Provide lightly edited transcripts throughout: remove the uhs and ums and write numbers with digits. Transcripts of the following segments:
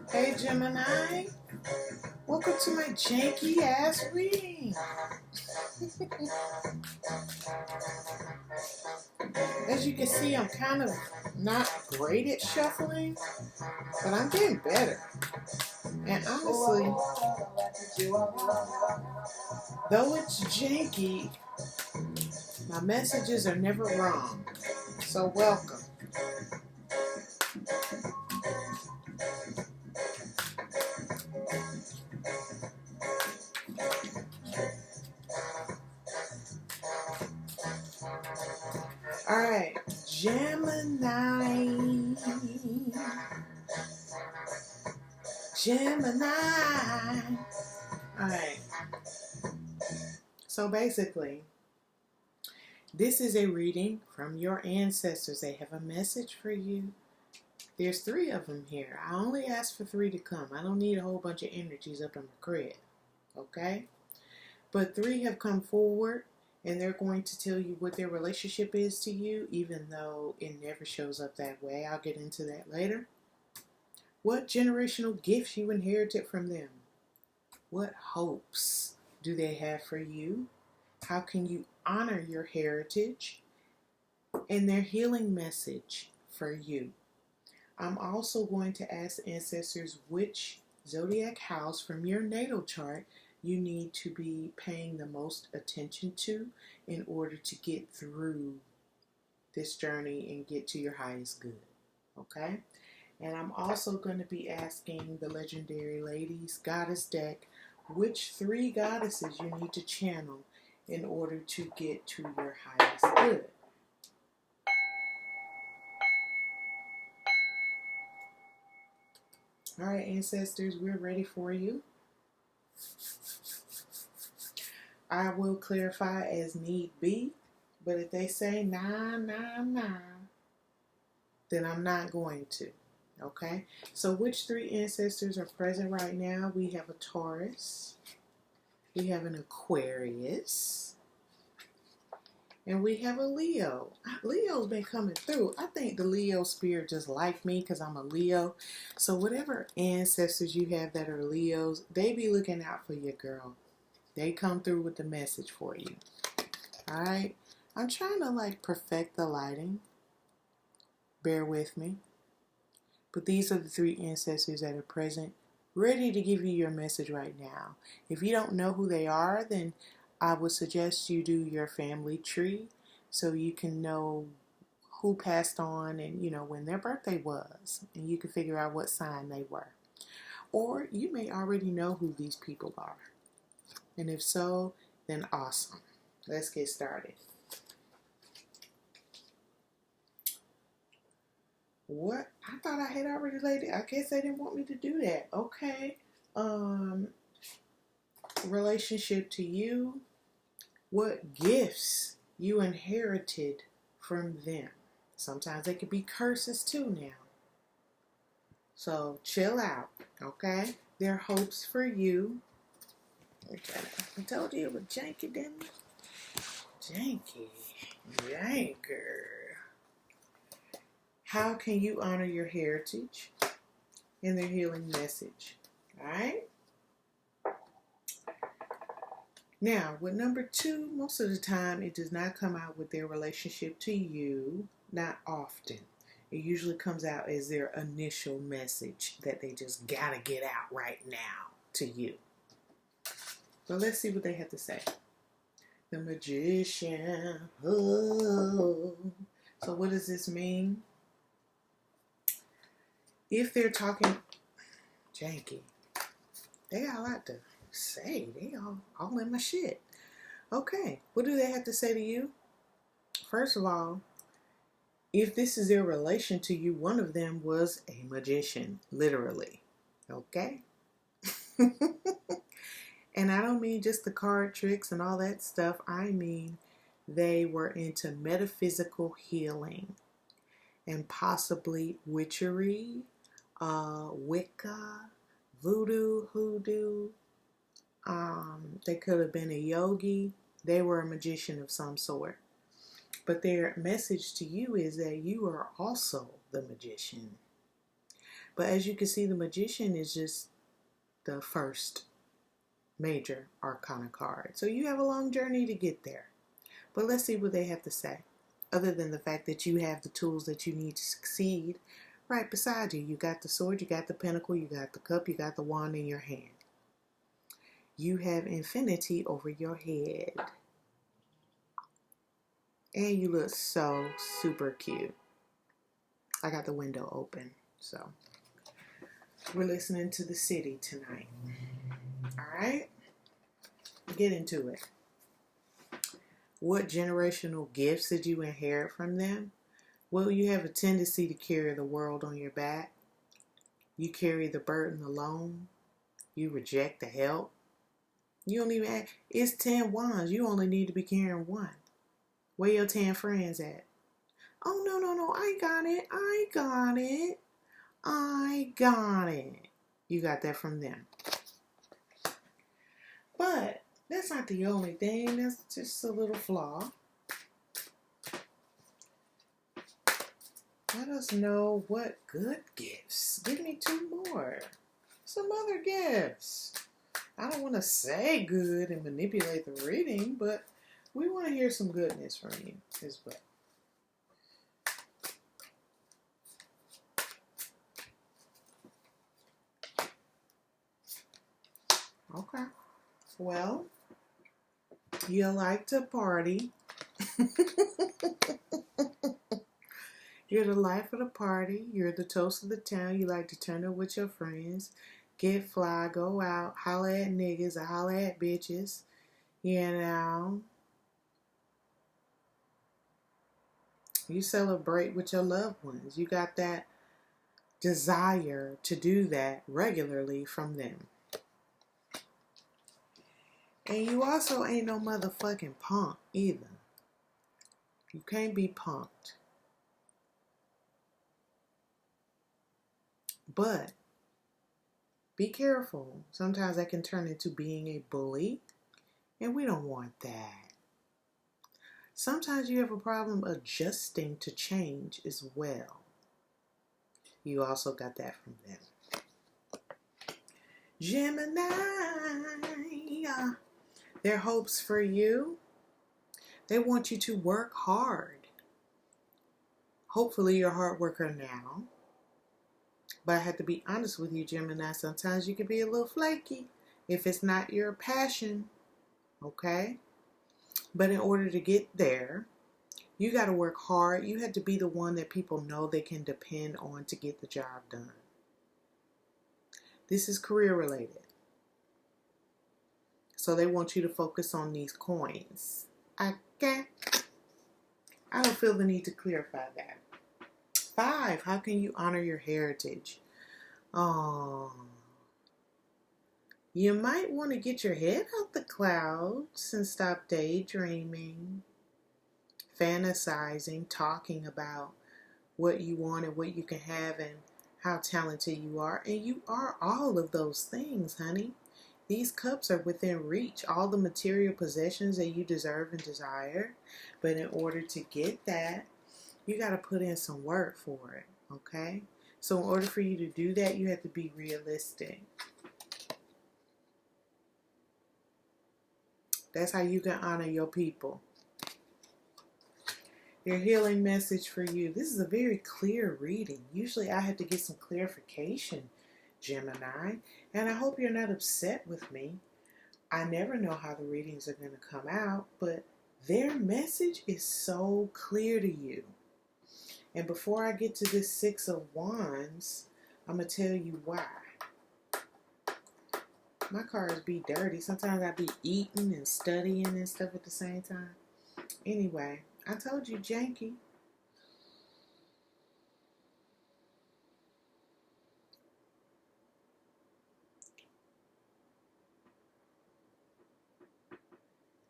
Hey Gemini, welcome to my janky ass reading. As you can see, I'm kind of not great at shuffling, but I'm getting better. And honestly, though it's janky, my messages are never wrong. So welcome. Alright, Gemini. Alright, so basically, this is a reading from your ancestors. They have a message for you. There's 3 of them here. I only asked for 3 to come. I don't need a whole bunch of energies up in my crib. Okay? But 3 have come forward, and they're going to tell you what their relationship is to you, even though it never shows up that way. I'll get into that later. What generational gifts you inherited from them? What hopes do they have for you? How can you honor your heritage? And their healing message for you. I'm also going to ask ancestors which zodiac house from your natal chart you need to be paying the most attention to in order to get through this journey and get to your highest good. Okay? And I'm also going to be asking the Legendary Ladies Goddess deck which 3 goddesses you need to channel in order to get to your highest good. All right, ancestors, we're ready for you. I will clarify as need be, but if they say nah, then I'm not going to. Okay? So which 3 ancestors are present right now? We have a Taurus, we have an Aquarius, and we have a Leo. Leo's been coming through. I think the Leo spirit just like me because I'm a Leo. So whatever ancestors you have that are Leos, they be looking out for you, girl. They come through with the message for you. Alright? I'm trying to perfect the lighting. Bear with me. But these are the 3 ancestors that are present, ready to give you your message right now. If you don't know who they are, then I would suggest you do your family tree so you can know who passed on and, when their birthday was. And you can figure out what sign they were. Or you may already know who these people are. And if so, then awesome. Let's get started. What? I thought I had already laid it. I guess they didn't want me to do that. Okay. Relationship to you. What gifts you inherited from them. Sometimes they could be curses too now. So chill out. Okay. Their hopes for you. Okay. I told you it was janky, didn't I? Janky. Janker. How can you honor your heritage and their healing message? Alright? Now, with number 2, most of the time it does not come out with their relationship to you. Not often. It usually comes out as their initial message that they just gotta get out right now to you. So let's see what they have to say. The Magician. Oh. So what does this mean? If they're talking janky, they got a lot to say. They all in my shit. Okay, what do they have to say to you? First of all, if this is their relation to you, one of them was a magician, literally. Okay? And I don't mean just the card tricks and all that stuff. I mean they were into metaphysical healing and possibly witchery, Wicca, voodoo, hoodoo. They could have been a yogi. They were a magician of some sort. But their message to you is that you are also the magician. But as you can see, the Magician is just the first major arcana card. So you have a long journey to get there. But let's see what they have to say. Other than the fact that you have the tools that you need to succeed right beside you. You got the sword, you got the pentacle, you got the cup, you got the wand in your hand. You have infinity over your head. And you look so super cute. I got the window open, so we're listening to the city tonight. Alright? Get into it. What generational gifts did you inherit from them? Well, you have a tendency to carry the world on your back. You carry the burden alone. You reject the help. You don't even ask. It's 10 wands. You only need to be carrying one. Where your 10 friends at? Oh, no. I got it. You got that from them. But that's not the only thing. That's just a little flaw. Let us know what good gifts. Give me 2 more. Some other gifts. I don't want to say good and manipulate the reading, but we want to hear some goodness from you as well. Okay. Well, you like to party. You're the life of the party. You're the toast of the town. You like to turn up with your friends. Get fly, go out, holler at niggas or holler at bitches. You know. You celebrate with your loved ones. You got that desire to do that regularly from them. And you also ain't no motherfucking punk either. You can't be punked. But be careful. Sometimes that can turn into being a bully. And we don't want that. Sometimes you have a problem adjusting to change as well. You also got that from them. Gemini. Their hopes for you. They want you to work hard. Hopefully you're a hard worker now. But I have to be honest with you, Gemini. Sometimes you can be a little flaky if it's not your passion. Okay? But in order to get there, you got to work hard. You have to be the one that people know they can depend on to get the job done. This is career related. So they want you to focus on these coins. Okay? I don't feel the need to clarify that. 5, how can you honor your heritage? Oh, you might want to get your head out the clouds and stop daydreaming, fantasizing, talking about what you want and what you can have and how talented you are. And you are all of those things, honey. These cups are within reach, all the material possessions that you deserve and desire. But in order to get that, you got to put in some work for it, okay? So in order for you to do that, you have to be realistic. That's how you can honor your people. Their healing message for you. This is a very clear reading. Usually I have to get some clarification, Gemini. And I hope you're not upset with me. I never know how the readings are going to come out, but their message is so clear to you. And before I get to this 6 of Wands, I'm going to tell you why. My cards be dirty. Sometimes I be eating and studying and stuff at the same time. Anyway, I told you, janky.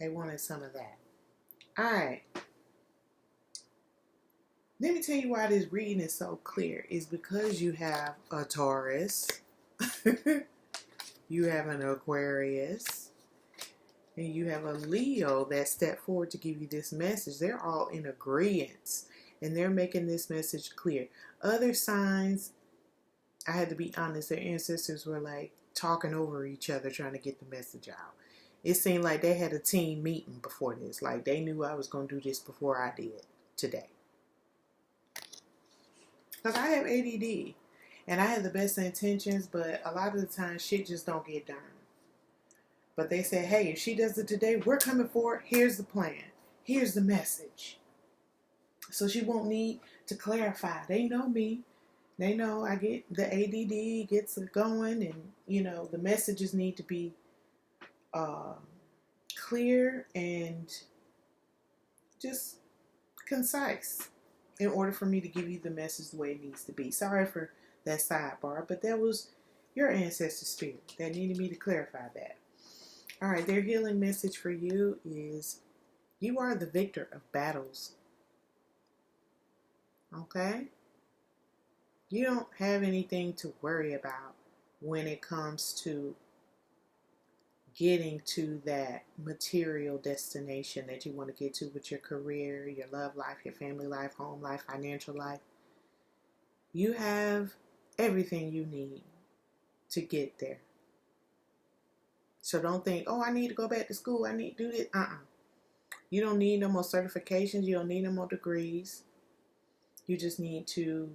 They wanted some of that. Alright. Let me tell you why this reading is so clear. It's because you have a Taurus. You have an Aquarius. And you have a Leo that stepped forward to give you this message. They're all in agreement. And they're making this message clear. Other signs I had to be honest, their ancestors were like talking over each other trying to get the message out. It seemed like they had a team meeting before this. Like they knew I was going to do this before I did today. Because I have ADD and I have the best intentions, but a lot of the time shit just don't get done. But they said, hey, if she does it today, we're coming for it. Here's the plan. Here's the message. So she won't need to clarify. They know me. They know I get the ADD gets it going, and you know the messages need to be clear and just concise in order for me to give you the message the way it needs to be. Sorry for that sidebar, but that was your ancestor spirit that needed me to clarify that. All right, their healing message for you is you are the victor of battles. Okay? You don't have anything to worry about when it comes to getting to that material destination that you want to get to with your career, your love life, your family life, home life, financial life. You have everything you need to get there. So don't think, oh, I need to go back to school. I need to do this. You don't need no more certifications. You don't need no more degrees. You just need to,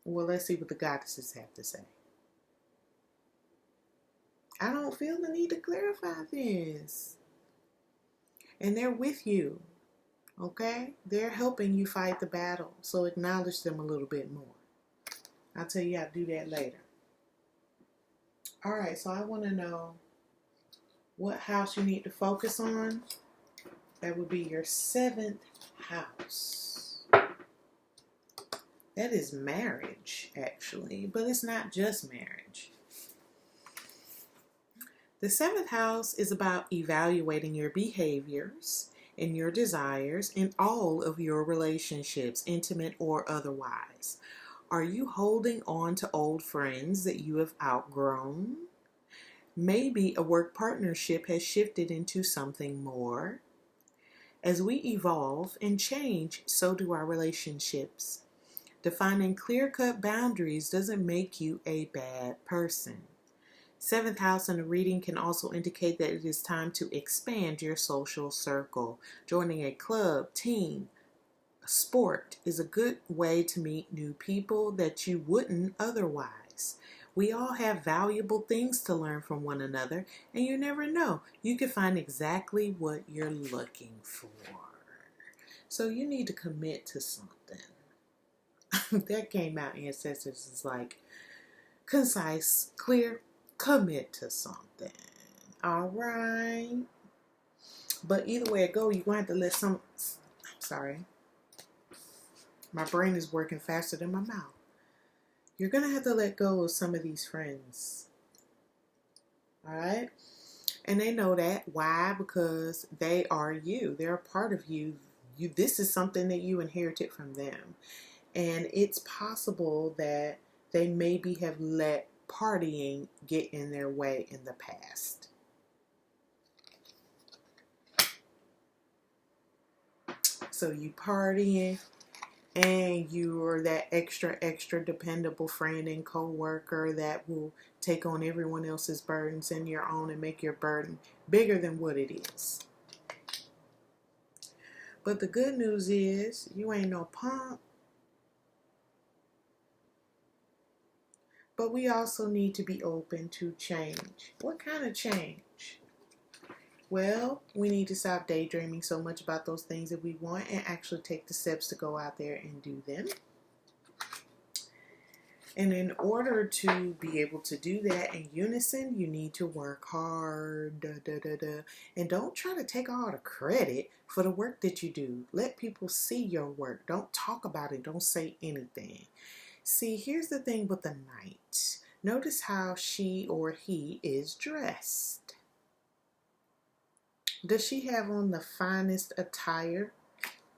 well, let's see what the goddesses have to say. I don't feel the need to clarify this. And they're with you. Okay? They're helping you fight the battle. So acknowledge them a little bit more. I'll tell you how to do that later. Alright, so I want to know what house you need to focus on. That would be your 7th house. That is marriage, actually. But it's not just marriage. The 7th house is about evaluating your behaviors and your desires in all of your relationships, intimate or otherwise. Are you holding on to old friends that you have outgrown? Maybe a work partnership has shifted into something more. As we evolve and change, so do our relationships. Defining clear-cut boundaries doesn't make you a bad person. 7th house in a reading can also indicate that it is time to expand your social circle. Joining a club, team, a sport is a good way to meet new people that you wouldn't otherwise. We all have valuable things to learn from one another, and you never know. You can find exactly what you're looking for. So you need to commit to something. That came out, ancestors, is like concise, clear, commit to something. All right. But either way it go, you're going to have to let sorry. My brain is working faster than my mouth. You're going to have to let go of some of these friends. All right. And they know that. Why? Because they are you. They're a part of you. This is something that you inherited from them. And it's possible that they maybe have let partying get in their way in the past. So you partying and you're that extra dependable friend and co-worker that will take on everyone else's burdens and your own and make your burden bigger than what it is. But the good news is you ain't no punk. But we also need to be open to change. What kind of change? Well, we need to stop daydreaming so much about those things that we want and actually take the steps to go out there and do them. And in order to be able to do that in unison, you need to work hard. And don't try to take all the credit for the work that you do. Let people see your work. Don't talk about it. Don't say anything. See, here's the thing with the Knight. Notice how she or he is dressed. Does she have on the finest attire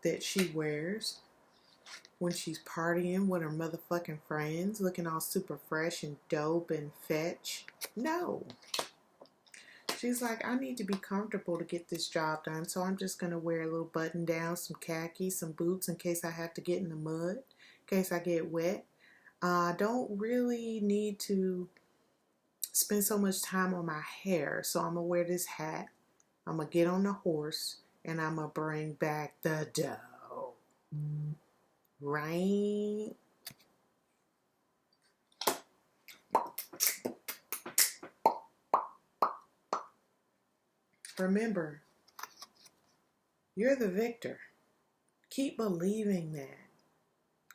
that she wears when she's partying with her motherfucking friends, looking all super fresh and dope and fetch? No. She's like, I need to be comfortable to get this job done, so I'm just going to wear a little button down, some khakis, some boots in case I have to get in the mud, in case I get wet. I don't really need to spend so much time on my hair, so I'm going to wear this hat. I'm going to get on the horse, and I'm going to bring back the dough. Right? Remember, you're the victor. Keep believing that.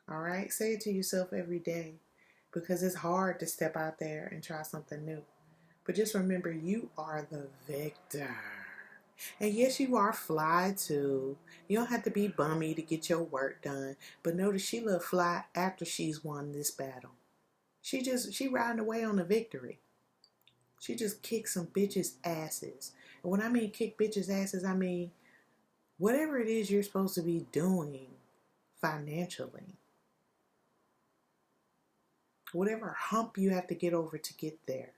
All right? Say it to yourself every day, because it's hard to step out there and try something new. But just remember, you are the victor. And yes, you are fly too. You don't have to be bummy to get your work done. But notice she look fly after she's won this battle. She riding away on a victory. She just kicked some bitches' asses. And when I mean kick bitches' asses, I mean whatever it is you're supposed to be doing financially. Whatever hump you have to get over to get there.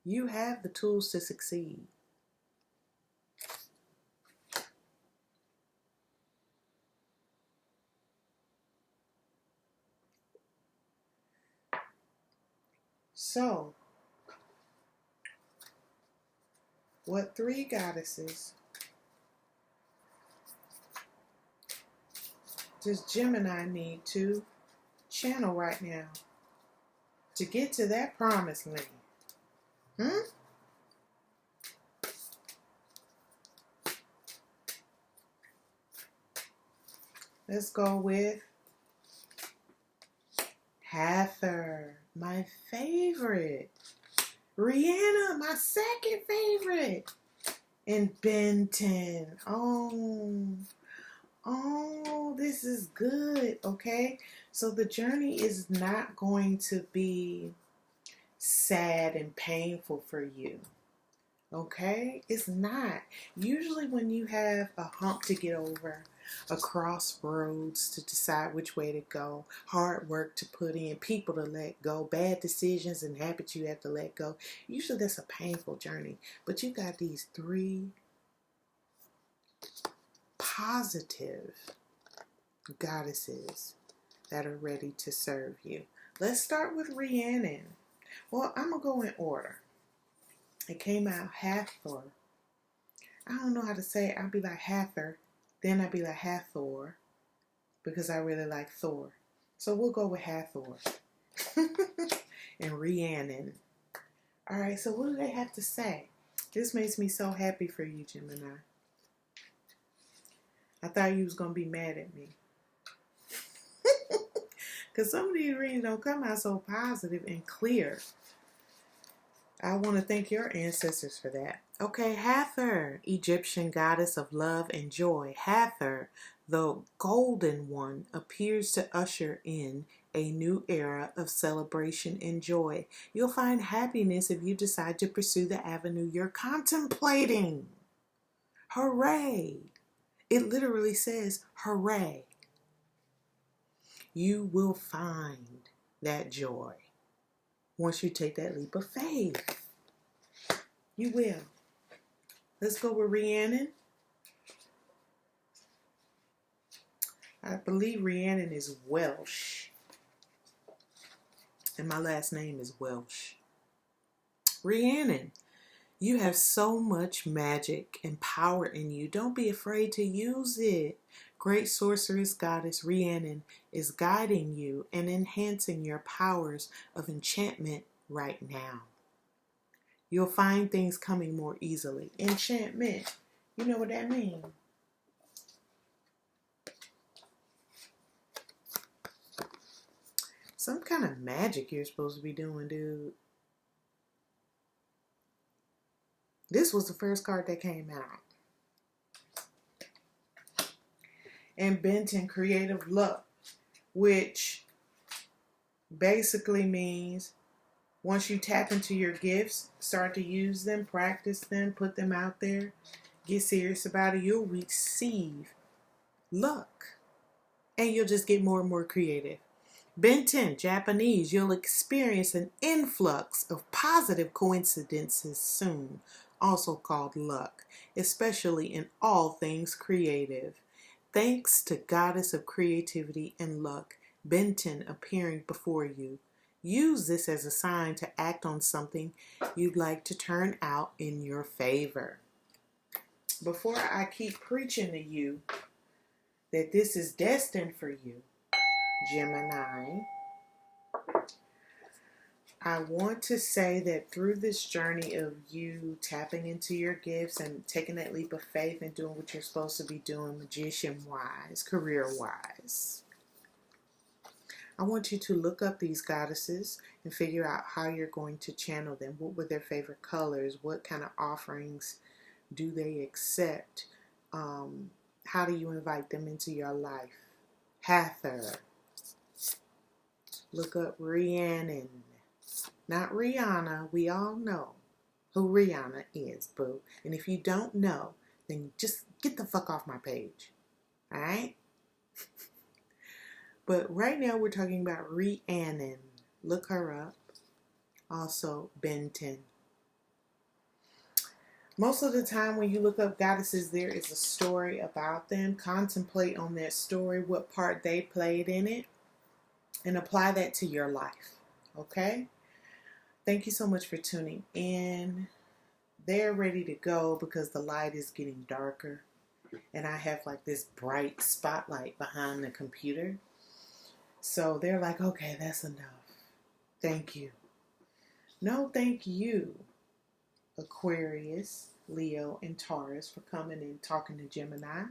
You have the tools to succeed. So, what 3 goddesses does Gemini need to channel right now to get to that promised land? Let's go with Heather, my favorite. Rihanna, my second favorite. And Benton. Oh, this is good, okay? So the journey is not going to be sad and painful for you, okay? It's not. Usually when you have a hump to get over, a crossroads to decide which way to go, hard work to put in, people to let go, bad decisions and habits you have to let go, usually that's a painful journey. But you got these 3 positive goddesses that are ready to serve you. Let's start with Rhiannon. Well, I'm going to go in order. It came out Hathor. I don't know how to say it. I'll be like Hathor. Then I'll be like Hathor. Because I really like Thor. So we'll go with Hathor. And Rhiannon. Alright, so what do they have to say? This makes me so happy for you, Gemini. I thought you was going to be mad at me. Because some of these readings don't come out so positive and clear. I want to thank your ancestors for that. Okay, Hathor, Egyptian goddess of love and joy. Hathor, the golden one, appears to usher in a new era of celebration and joy. You'll find happiness if you decide to pursue the avenue you're contemplating. Hooray! It literally says, hooray. You will find that joy once you take that leap of faith. You will. Let's go with Rhiannon. I believe Rhiannon is Welsh. And my last name is Welsh. Rhiannon, you have so much magic and power in you. Don't be afraid to use it. Great sorceress goddess Rhiannon is guiding you and enhancing your powers of enchantment right now. You'll find things coming more easily. Enchantment. You know what that means? Some kind of magic you're supposed to be doing, dude. This was the first card that came out. And Benton, creative luck, which basically means once you tap into your gifts, start to use them, practice them, put them out there, get serious about it, you'll receive luck. And you'll just get more and more creative. Benton, Japanese, you'll experience an influx of positive coincidences soon, also called luck, especially in all things creative. Thanks to Goddess of Creativity and Luck, Benton appearing before you. Use this as a sign to act on something you'd like to turn out in your favor. Before I keep preaching to you that this is destined for you, Gemini, I want to say that through this journey of you tapping into your gifts and taking that leap of faith and doing what you're supposed to be doing, magician-wise, career-wise, I want you to look up these goddesses and figure out how you're going to channel them. What were their favorite colors? What kind of offerings do they accept? How do you invite them into your life? Hathor. Look up Rhiannon. Not Rihanna. We all know who Rihanna is, boo. And if you don't know, then just get the fuck off my page. Alright? But right now we're talking about Rhiannon. Look her up. Also, Benton. Most of the time when you look up goddesses, there is a story about them. Contemplate on that story, what part they played in it, and apply that to your life. Okay? Thank you so much for tuning in. They're ready to go because the light is getting darker. And I have like this bright spotlight behind the computer. So they're like, okay, that's enough. Thank you. No, thank you, Aquarius, Leo, and Taurus, for coming and talking to Gemini.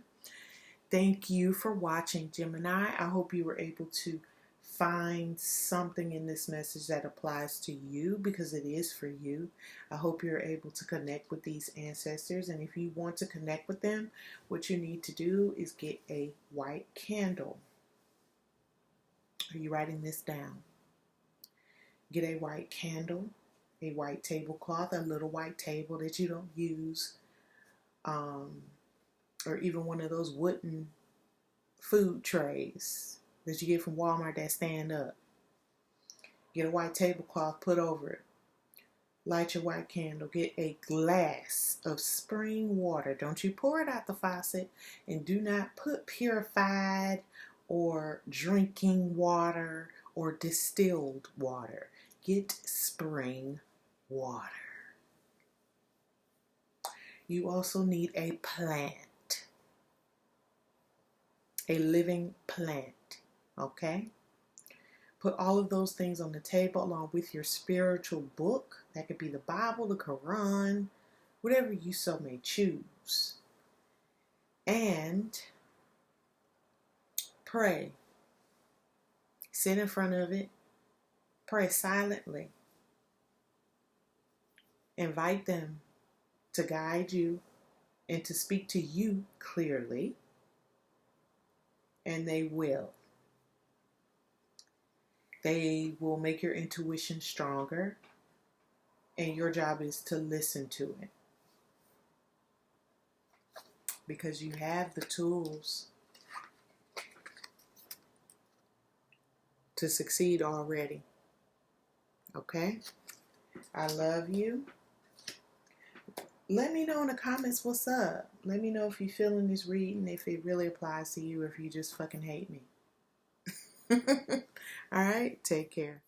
Thank you for watching, Gemini. I hope you were able to find something in this message that applies to you, because it is for you. I hope you're able to connect with these ancestors. And if you want to connect with them, what you need to do is get a white candle. Are you writing this down? Get a white candle, a white tablecloth, a little white table that you don't use, or even one of those wooden food trays that you get from Walmart that stand up. Get a white tablecloth, put over it. Light your white candle. Get a glass of spring water. Don't you pour it out the faucet, and do not put purified or drinking water or distilled water. Get spring water. You also need a plant, a living plant, okay? Put all of those things on the table along with your spiritual book. That could be the Bible, the Quran, whatever you so may choose. And pray. Sit in front of it. Pray silently. Invite them to guide you and to speak to you clearly. And they will. They will make your intuition stronger. And your job is to listen to it. Because you have the tools to succeed already. Okay? I love you. Let me know in the comments what's up. Let me know if you're feeling this reading, if it really applies to you, or if you just fucking hate me. All right? Take care.